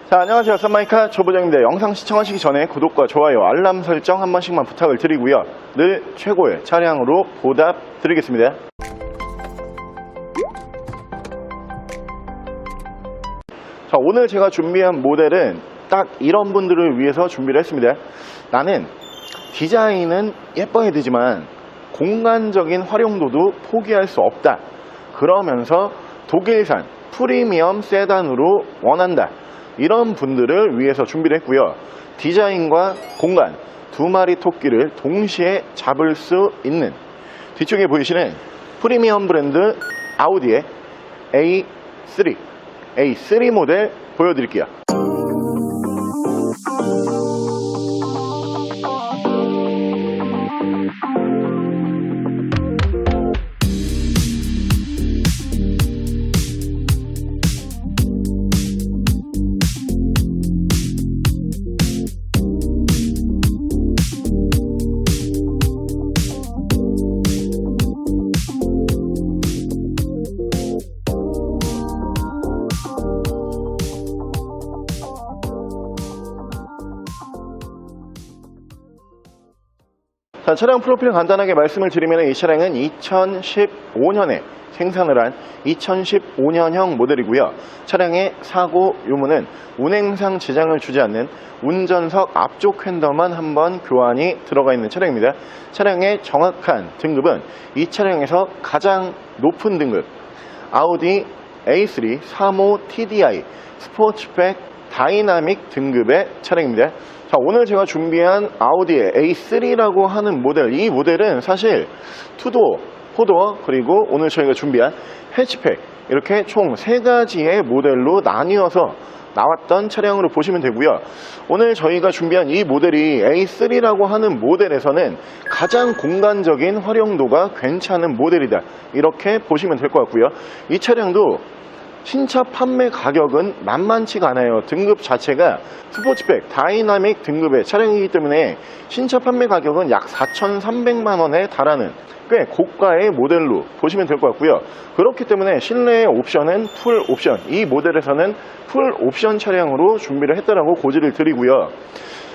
자, 안녕하세요. 썬마이카 조보정입니다. 영상 시청하시기 전에 구독과 좋아요, 알람 설정 한 번씩만 부탁을 드리고요. 늘 최고의 차량으로 보답 드리겠습니다. 자, 오늘 제가 준비한 모델은 딱 이런 분들을 위해서 준비를 했습니다. 나는 디자인은 예뻐야 되지만 공간적인 활용도도 포기할 수 없다. 그러면서 독일산 프리미엄 세단으로 원한다. 이런 분들을 위해서 준비를 했고요. 디자인과 공간 두 마리 토끼를 동시에 잡을 수 있는 뒤쪽에 보이시는 프리미엄 브랜드 아우디의 A3 모델 보여드릴게요. 자, 차량 프로필 간단하게 말씀을 드리면 이 차량은 2015년에 생산을 한 2015년형 모델이고요. 차량의 사고 유무는 운행상 지장을 주지 않는 운전석 앞쪽 휀더만 한번 교환이 들어가 있는 차량입니다. 차량의 정확한 등급은 이 차량에서 가장 높은 등급 아우디 A3 35 TDI 스포츠백 다이나믹 등급의 차량입니다. 자, 오늘 제가 준비한 아우디의 A3라고 하는 모델, 이 모델은 사실 투도어, 포도어, 그리고 오늘 저희가 준비한 해치팩 이렇게 총 3가지의 모델로 나뉘어서 나왔던 차량으로 보시면 되고요. 오늘 저희가 준비한 이 모델이 A3라고 하는 모델에서는 가장 공간적인 활용도가 괜찮은 모델이다. 이렇게 보시면 될 것 같고요. 이 차량도 신차 판매 가격은 만만치가 않아요. 등급 자체가 스포츠백 다이나믹 등급의 차량이기 때문에 신차 판매 가격은 약 4,300만원에 달하는 꽤 고가의 모델로 보시면 될 것 같고요. 그렇기 때문에 실내의 옵션은 풀 옵션, 이 모델에서는 풀 옵션 차량으로 준비를 했다라고 고지를 드리고요.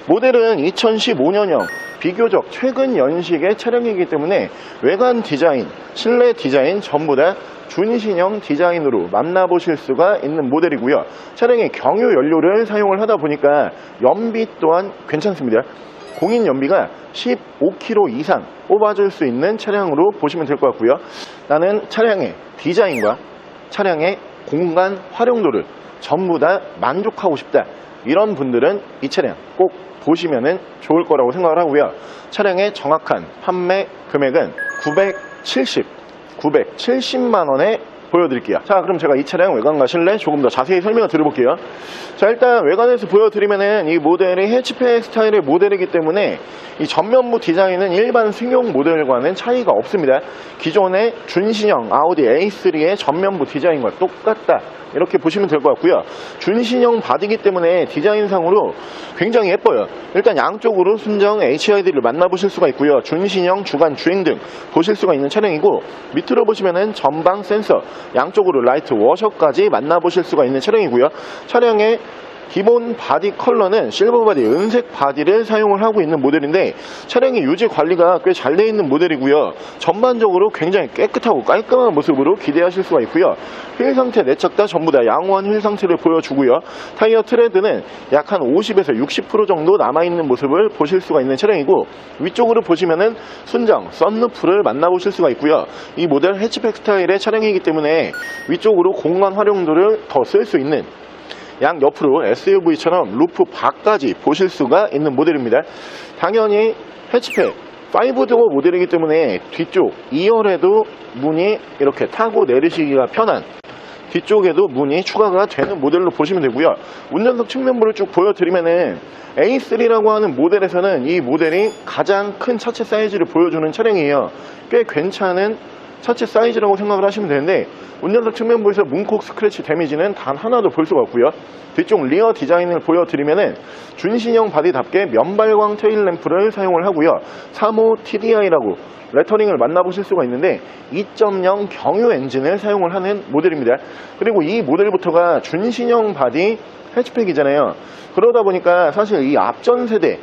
모델은 2015년형 비교적 최근 연식의 차량이기 때문에 외관 디자인, 실내 디자인 전부 다 준신형 디자인으로 만나보실 수가 있는 모델이고요. 차량의 경유 연료를 사용을 하다 보니까 연비 또한 괜찮습니다. 공인 연비가 15km 이상 뽑아줄 수 있는 차량으로 보시면 될 것 같고요. 나는 차량의 디자인과 차량의 공간 활용도를 전부 다 만족하고 싶다. 이런 분들은 이 차량 꼭 보시면 좋을 거라고 생각을 하고요. 차량의 정확한 판매 금액은 970만원에 보여드릴게요. 자, 그럼 제가 이 차량 외관과 실내 조금 더 자세히 설명을 드려볼게요. 자, 일단 외관에서 보여드리면은 이 모델이 해치팩 스타일의 모델이기 때문에 이 전면부 디자인은 일반 승용 모델과는 차이가 없습니다. 기존의 준신형 아우디 A3의 전면부 디자인과 똑같다. 이렇게 보시면 될 것 같고요. 준신형 바디이기 때문에 디자인상으로 굉장히 예뻐요. 일단 양쪽으로 순정 HID를 만나보실 수가 있고요. 준신형 주간 주행등 보실 수가 있는 차량이고, 밑으로 보시면은 전방 센서, 양쪽으로 라이트 워셔까지 만나보실 수가 있는 차량이고요. 차량의 기본 바디 컬러는 실버 바디, 은색 바디를 사용을 하고 있는 모델인데 차량의 유지 관리가 꽤 잘 되어 있는 모델이고요. 전반적으로 굉장히 깨끗하고 깔끔한 모습으로 기대하실 수가 있고요. 휠 상태 내착 다 전부 다 양호한 휠 상태를 보여주고요. 타이어 트레드는 약 한 50에서 60% 정도 남아있는 모습을 보실 수가 있는 차량이고, 위쪽으로 보시면은 순정 썬루프를 만나보실 수가 있고요. 이 모델 해치팩 스타일의 차량이기 때문에 위쪽으로 공간 활용도를 더 쓸 수 있는, 양 옆으로 SUV처럼 루프 바까지 보실 수가 있는 모델입니다. 당연히 해치팩 5도어 모델이기 때문에 뒤쪽 2열에도 문이 이렇게 타고 내리시기가 편한, 뒤쪽에도 문이 추가가 되는 모델로 보시면 되고요. 운전석 측면부를 쭉 보여드리면은 A3라고 하는 모델에서는 이 모델이 가장 큰 차체 사이즈를 보여주는 차량이에요. 꽤 괜찮은 차체 사이즈라고 생각을 하시면 되는데, 운전석 측면부에서 문콕 스크래치 데미지는 단 하나도 볼 수가 없고요. 뒤쪽 리어 디자인을 보여드리면은 준신형 바디답게 면발광 테일램프를 사용을 하고요. 35 TDI라고 레터링을 만나보실 수가 있는데 2.0 경유 엔진을 사용을 하는 모델입니다. 그리고 이 모델부터가 준신형 바디 해치팩이잖아요. 그러다 보니까 사실 이 앞전 세대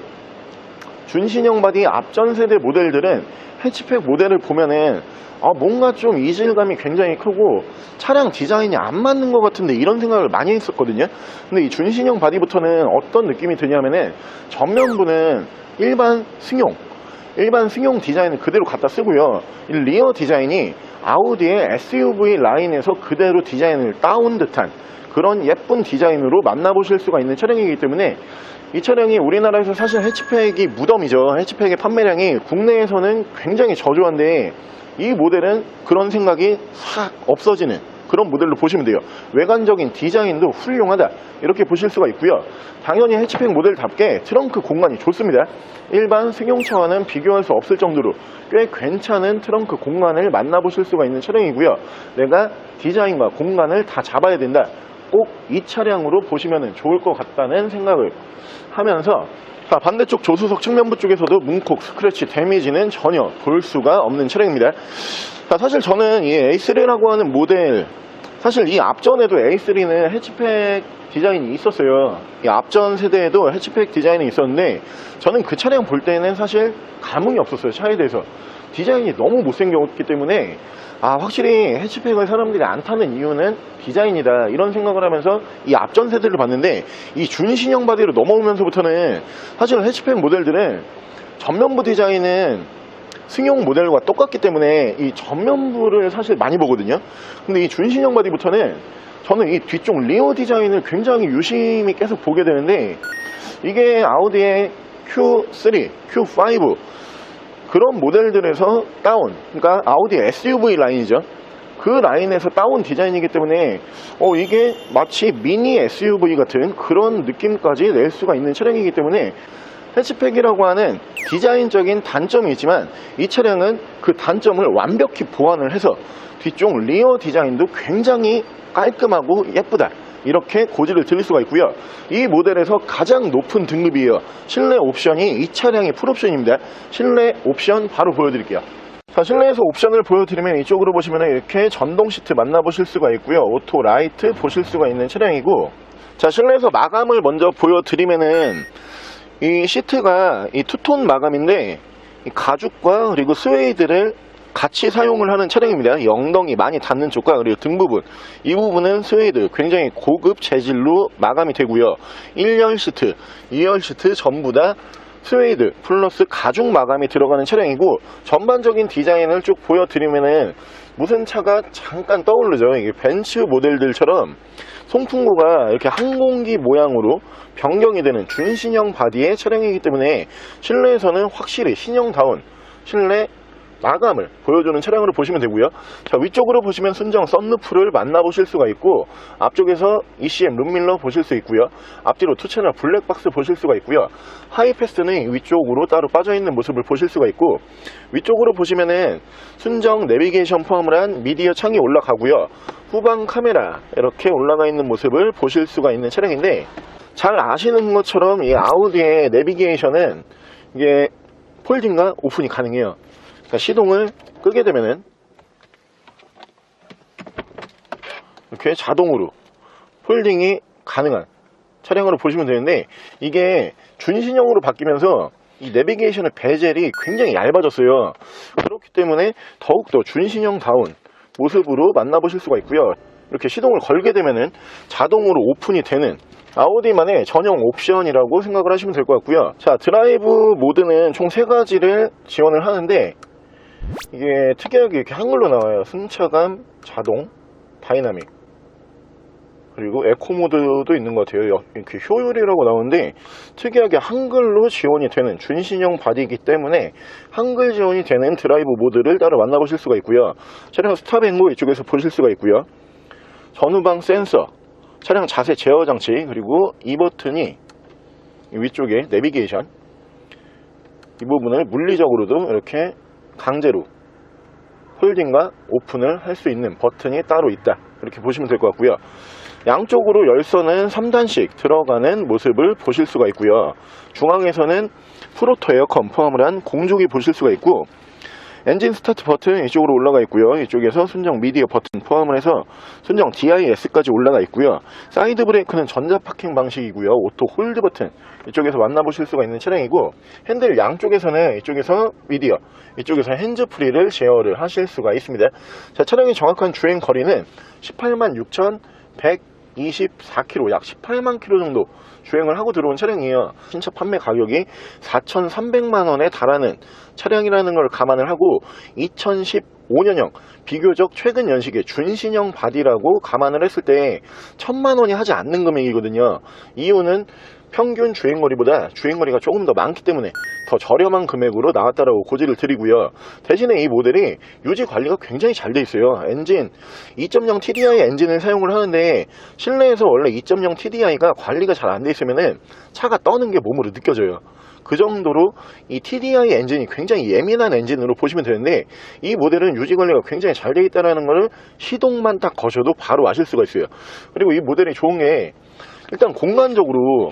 준신형 바디 앞전 세대 모델들은 해치팩 모델을 보면은 뭔가 좀 이질감이 굉장히 크고 차량 디자인이 안 맞는 것 같은데 이런 생각을 많이 했었거든요. 근데 이 준신형 바디부터는 어떤 느낌이 드냐면은 전면부는 일반 승용 디자인을 그대로 갖다 쓰고요. 이 리어 디자인이 아우디의 SUV 라인에서 그대로 디자인을 따온 듯한 그런 예쁜 디자인으로 만나보실 수가 있는 차량이기 때문에 이 차량이 우리나라에서 사실 해치팩이 무덤이죠. 해치팩의 판매량이 국내에서는 굉장히 저조한데 이 모델은 그런 생각이 싹 없어지는 그런 모델로 보시면 돼요. 외관적인 디자인도 훌륭하다 이렇게 보실 수가 있고요. 당연히 해치팩 모델답게 트렁크 공간이 좋습니다. 일반 승용차와는 비교할 수 없을 정도로 꽤 괜찮은 트렁크 공간을 만나보실 수가 있는 차량이고요. 내가 디자인과 공간을 다 잡아야 된다, 꼭 이 차량으로 보시면 좋을 것 같다는 생각을 하면서, 자, 반대쪽 조수석 측면부 쪽에서도 문콕, 스크래치, 데미지는 전혀 볼 수가 없는 차량입니다. 자, 사실 저는 이 A3라고 하는 모델, 사실 이 앞전에도 A3는 해치팩 디자인이 있었어요. 이 앞전 세대에도 해치팩 디자인이 있었는데 저는 그 차량 볼 때는 사실 감흥이 없었어요. 차에 대해서 디자인이 너무 못생겼기 때문에 확실히 해치팩을 사람들이 안 타는 이유는 디자인이다 이런 생각을 하면서 이 앞전 세대를 봤는데, 이 준신형 바디로 넘어오면서부터는 사실 해치팩 모델들은 전면부 디자인은 승용 모델과 똑같기 때문에 이 전면부를 사실 많이 보거든요. 근데 이 준신형 바디부터는 저는 이 뒤쪽 리어 디자인을 굉장히 유심히 계속 보게 되는데, 이게 아우디의 Q3, Q5 그런 모델들에서 따온, 그러니까 아우디 SUV 라인이죠. 그 라인에서 따온 디자인이기 때문에 이게 마치 미니 SUV 같은 그런 느낌까지 낼 수가 있는 차량이기 때문에 해치팩이라고 하는 디자인적인 단점이 있지만 이 차량은 그 단점을 완벽히 보완을 해서 뒤쪽 리어 디자인도 굉장히 깔끔하고 예쁘다 이렇게 고지를 들릴 수가 있고요. 이 모델에서 가장 높은 등급이에요. 실내 옵션이 이 차량의 풀옵션입니다. 실내 옵션 바로 보여드릴게요. 자, 실내에서 옵션을 보여드리면 이쪽으로 보시면 이렇게 전동 시트 만나보실 수가 있고요. 오토 라이트 보실 수가 있는 차량이고, 자, 실내에서 마감을 먼저 보여드리면은 이 시트가 이 투톤 마감인데 이 가죽과 그리고 스웨이드를 같이 사용을 하는 차량입니다. 엉덩이 많이 닿는 쪽과 그리고 등 부분, 이 부분은 스웨이드 굉장히 고급 재질로 마감이 되고요. 1열 시트, 2열 시트 전부 다 스웨이드 플러스 가죽 마감이 들어가는 차량이고, 전반적인 디자인을 쭉 보여드리면은 무슨 차가 잠깐 떠오르죠. 이게 벤츠 모델들처럼 송풍구가 이렇게 항공기 모양으로 변경이 되는 준신형 바디의 차량이기 때문에 실내에서는 확실히 신형다운 실내 마감을 보여주는 차량으로 보시면 되고요. 자, 위쪽으로 보시면 순정 썬루프를 만나보실 수가 있고, 앞쪽에서 ECM 룸밀러 보실 수 있고요. 앞뒤로 투채널 블랙박스 보실 수가 있고요. 하이패스는 위쪽으로 따로 빠져있는 모습을 보실 수가 있고, 위쪽으로 보시면은 순정 내비게이션 포함을 한 미디어 창이 올라가고요. 후방 카메라 이렇게 올라가 있는 모습을 보실 수가 있는 차량인데, 잘 아시는 것처럼 이 아우디의 내비게이션은 이게 폴딩과 오픈이 가능해요. 시동을 끄게 되면은 이렇게 자동으로 폴딩이 가능한 차량으로 보시면 되는데, 이게 준신형으로 바뀌면서 이 내비게이션의 베젤이 굉장히 얇아졌어요. 그렇기 때문에 더욱더 준신형다운 모습으로 만나보실 수가 있고요. 이렇게 시동을 걸게 되면은 자동으로 오픈이 되는 아우디만의 전용 옵션이라고 생각을 하시면 될 것 같고요. 자, 드라이브 모드는 총 3가지를 지원을 하는데, 이게 특이하게 이렇게 한글로 나와요. 승차감, 자동, 다이나믹, 그리고 에코 모드도 있는 것 같아요. 이렇게 효율이라고 나오는데 특이하게 한글로 지원이 되는 준신형 바디이기 때문에 한글 지원이 되는 드라이브 모드를 따로 만나보실 수가 있고요. 차량 스탑 앤고 이쪽에서 보실 수가 있고요. 전후방 센서, 차량 자세 제어 장치, 그리고 이 버튼이 위쪽에 내비게이션, 이 부분을 물리적으로도 이렇게 강제로 홀딩과 오픈을 할 수 있는 버튼이 따로 있다 이렇게 보시면 될 것 같고요. 양쪽으로 열선은 3단씩 들어가는 모습을 보실 수가 있고요. 중앙에서는 프로토 에어컨 포함을 한 공조기 보실 수가 있고, 엔진 스타트 버튼 이쪽으로 올라가 있고요. 이쪽에서 순정 미디어 버튼 포함을 해서 순정 DIS까지 올라가 있고요. 사이드 브레이크는 전자 파킹 방식이고요. 오토 홀드 버튼 이쪽에서 만나보실 수가 있는 차량이고, 핸들 양쪽에서는 이쪽에서 미디어, 이쪽에서 핸즈 프리를 제어를 하실 수가 있습니다. 자, 차량의 정확한 주행 거리는 186,124km, 약 18만 km 정도 주행을 하고 들어온 차량이에요. 신차 판매 가격이 4,300만원에 달하는 차량이라는 걸 감안을 하고 2015년형 비교적 최근 연식의 준신형 바디라고 감안을 했을 때 1,000만원이 하지 않는 금액이거든요. 이유는 평균 주행거리보다 주행거리가 조금 더 많기 때문에 더 저렴한 금액으로 나왔다라고 고지를 드리고요. 대신에 이 모델이 유지 관리가 굉장히 잘 돼 있어요. 엔진 2.0 TDI 엔진을 사용을 하는데, 실내에서 원래 2.0 TDI가 관리가 잘 안 돼 있으면은 차가 떠는 게 몸으로 느껴져요. 그 정도로 이 TDI 엔진이 굉장히 예민한 엔진으로 보시면 되는데, 이 모델은 유지 관리가 굉장히 잘 되어 있다는 것을 시동만 딱 거셔도 바로 아실 수가 있어요. 그리고 이 모델이 좋은 게, 일단 공간적으로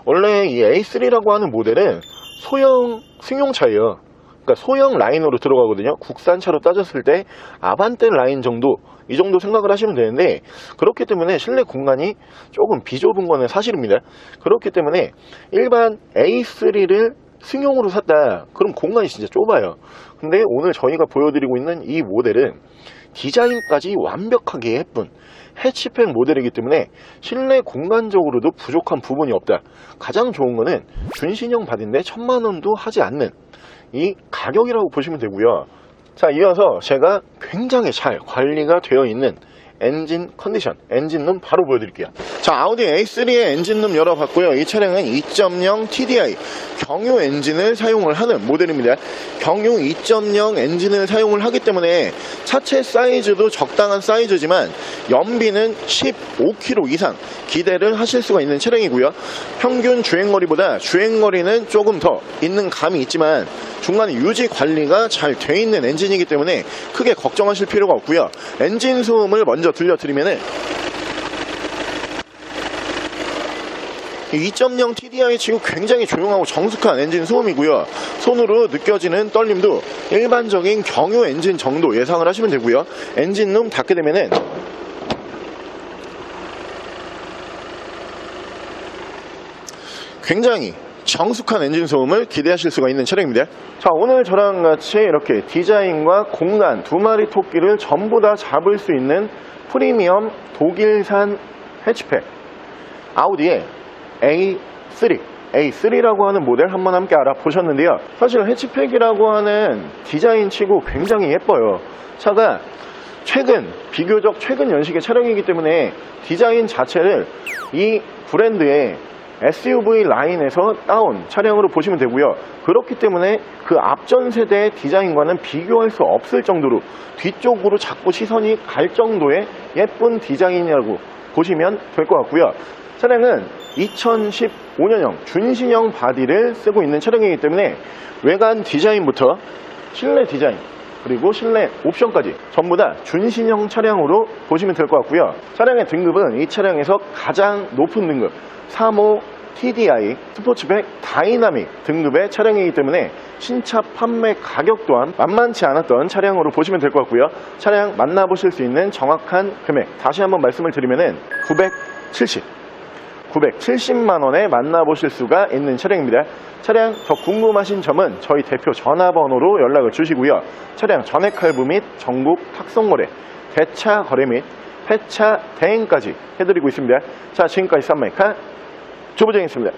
원래 이 A3라고 하는 모델은 소형 승용차예요. 그러니까 소형 라인으로 들어가거든요. 국산차로 따졌을 때 아반떼 라인 정도, 이 정도 생각을 하시면 되는데, 그렇기 때문에 실내 공간이 조금 비좁은 거는 사실입니다. 그렇기 때문에 일반 A3를 승용으로 샀다, 그럼 공간이 진짜 좁아요. 근데 오늘 저희가 보여드리고 있는 이 모델은 디자인까지 완벽하게 예쁜 해치백 모델이기 때문에 실내 공간적으로도 부족한 부분이 없다. 가장 좋은 거는 준신형 바디인데 1,000만원도 하지 않는 이 가격이라고 보시면 되고요. 자, 이어서 제가 굉장히 잘 관리가 되어 있는 엔진 컨디션, 엔진룸 바로 보여드릴게요. 자, 아우디 A3의 엔진룸 열어봤고요. 이 차량은 2.0 TDI 경유 엔진을 사용을 하는 모델입니다. 경유 2.0 엔진을 사용을 하기 때문에 차체 사이즈도 적당한 사이즈지만 연비는 15km 이상 기대를 하실 수가 있는 차량이고요. 평균 주행거리보다 주행거리는 조금 더 있는 감이 있지만 중간에 유지 관리가 잘 돼 있는 엔진이기 때문에 크게 걱정하실 필요가 없고요. 엔진 소음을 먼저 들려드리면은 2.0 TDI 치고 굉장히 조용하고 정숙한 엔진 소음이고요. 손으로 느껴지는 떨림도 일반적인 경유 엔진 정도 예상을 하시면 되고요. 엔진룸 닫게 되면은 굉장히 정숙한 엔진 소음을 기대하실 수가 있는 차량입니다. 자, 오늘 저랑 같이 이렇게 디자인과 공간 두 마리 토끼를 전부 다 잡을 수 있는 프리미엄 독일산 해치백 아우디의 A3라고 하는 모델 한번 함께 알아보셨는데요. 사실 해치백이라고 하는 디자인 치고 굉장히 예뻐요. 차가 비교적 최근 연식의 차량이기 때문에 디자인 자체를 이 브랜드의 SUV 라인에서 따온 차량으로 보시면 되고요. 그렇기 때문에 그 앞전 세대의 디자인과는 비교할 수 없을 정도로 뒤쪽으로 자꾸 시선이 갈 정도의 예쁜 디자인이라고 보시면 될 것 같고요. 차량은 2015년형 준신형 바디를 쓰고 있는 차량이기 때문에 외관 디자인부터 실내 디자인 그리고 실내 옵션까지 전부 다 준신형 차량으로 보시면 될 것 같고요. 차량의 등급은 이 차량에서 가장 높은 등급 3호 TDI 스포츠백 다이나믹 등급의 차량이기 때문에 신차 판매 가격 또한 만만치 않았던 차량으로 보시면 될 것 같고요. 차량 만나보실 수 있는 정확한 금액 다시 한번 말씀을 드리면은 970만원에 만나보실 수가 있는 차량입니다. 차량 더 궁금하신 점은 저희 대표 전화번호로 연락을 주시고요. 차량 전액 할부 및 전국 탁송거래, 대차 거래 및 폐차 대행까지 해드리고 있습니다. 자, 지금까지 쌈마이카 조부장이었습니다.